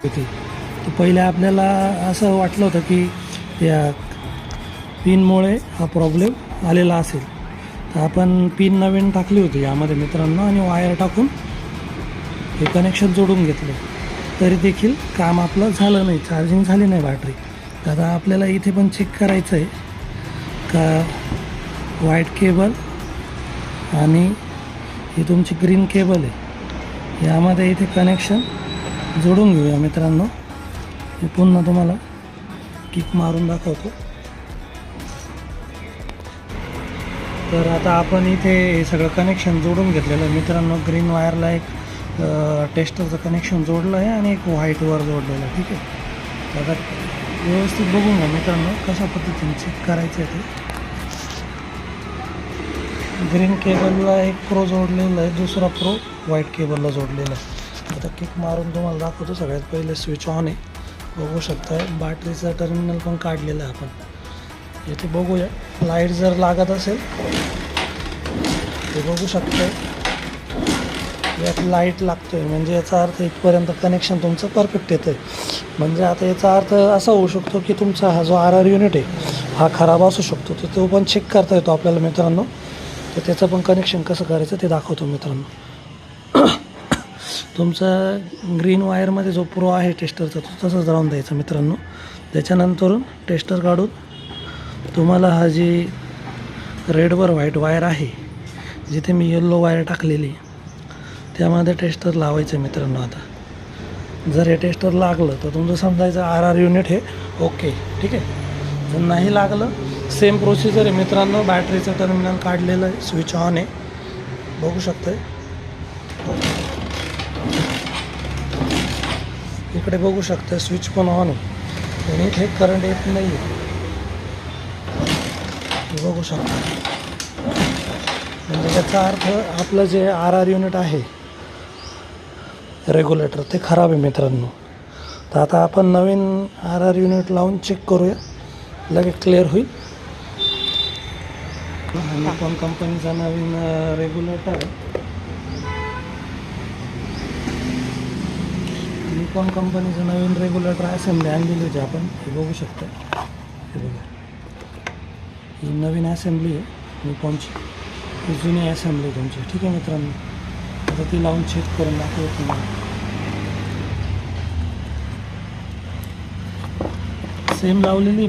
होती. तर पहिले आपल्याला असं वाटलं होतं की त्या पिनमुळे हा प्रॉब्लेम आलेला असेल. तर आपण पिन नवीन टाकली होती यामध्ये मित्रांनो आणि वायर टाकून हे कनेक्शन जोडून घेतलं. तरी देखील काम आपलं झालं नाही, चार्जिंग झाली नाही बॅटरी. तर आता आपल्याला इथे पण चेक करायचं आहे का व्हाईट केबल आणि ही तुमची ग्रीन केबल आहे यामध्ये इथे कनेक्शन जोडून घेऊया मित्रांनो. मी पुन्हा तुम्हाला किक मारून दाखवतो. तर आता आपण इथे हे सगळं कनेक्शन जोडून घेतलेलं आहे मित्रांनो. ग्रीन वायरला एक टेस्टरचं कनेक्शन जोडलं आहे आणि एक व्हाईटवर जोडलेलं आहे. ठीक आहे. आता व्यवस्थित बघून घ्या मित्रांनो कशा पद्धतीने चेक करायचं आहे ते. ग्रीन केबलला एक प्रो जोडलेला आहे, दुसरा प्रो व्हाईट केबलला जोडलेला आहे. आता किक मारून तुम्हाला दाखवतो. सगळ्यात पहिले स्विच ऑन आहे, बघू शकता. बॅटरीचा टर्मिनल पण काढलेला आहे आपण. इथे बघूया लाईट जर लागत असेल ते बघू शकता. यात लाईट लागतोय म्हणजे याचा अर्थ इथपर्यंत कनेक्शन तुमचं परफेक्ट येतं आहे. म्हणजे आता याचा अर्थ असा होऊ शकतो की तुमचा हा जो RR युनिट आहे हा खराब असू शकतो. तर तो पण चेक करता येतो आपल्याला मित्रांनो. तर त्याचं पण कनेक्शन कसं करायचं ते दाखवतो मित्रांनो. तुमचा ग्रीन वायरमध्ये जो प्रो आहे टेस्टरचा तो तसंच राहून द्यायचा मित्रांनो. त्याच्यानंतर टेस्टर काढून तुम्हाला हा जी रेडवर व्हाईट वायर आहे जिथे मी येल्लो वायर टाकलेली त्यामध्ये टेस्टर लावायचं मित्रांनो. आता जर हे टेस्टर लागलं तर तुमचं समजायचं RR युनिट हे ओके. ठीक आहे. जर नाही लागलं सेम प्रोसिजर आहे मित्रांनो. बॅटरीचं टर्मिनल काढलेलं आहे, स्विच ऑन आहे, बघू शकता. इकडे बघू शकता स्विच पण ऑन आहे आणि इथे करंट येत नाही आहे, बघू शकता. म्हणजे त्याचा अर्थ आपलं जे RR युनिट आहे रेग्युलेटर ते खराब आहे मित्रांनो. तर आता आपण नवीन RR युनिट लावून चेक करूया, लगेच क्लिअर होईल. निकॉन कंपनीचा नवीन रेग्युलेटर आहे. निकॉन कंपनीचं नवीन रेग्युलेटर असेंब्ली आणलेली होती आपण. हे बघू शकता. हे बघा, ही नवीन असेंब्ली आहे निकॉनची. ही जुनी असेंब्ली तुमची. ठीक आहे मित्रांनो. आता ती लावून चेक करून दाखवतो तुम्हाला. सेम लावलेली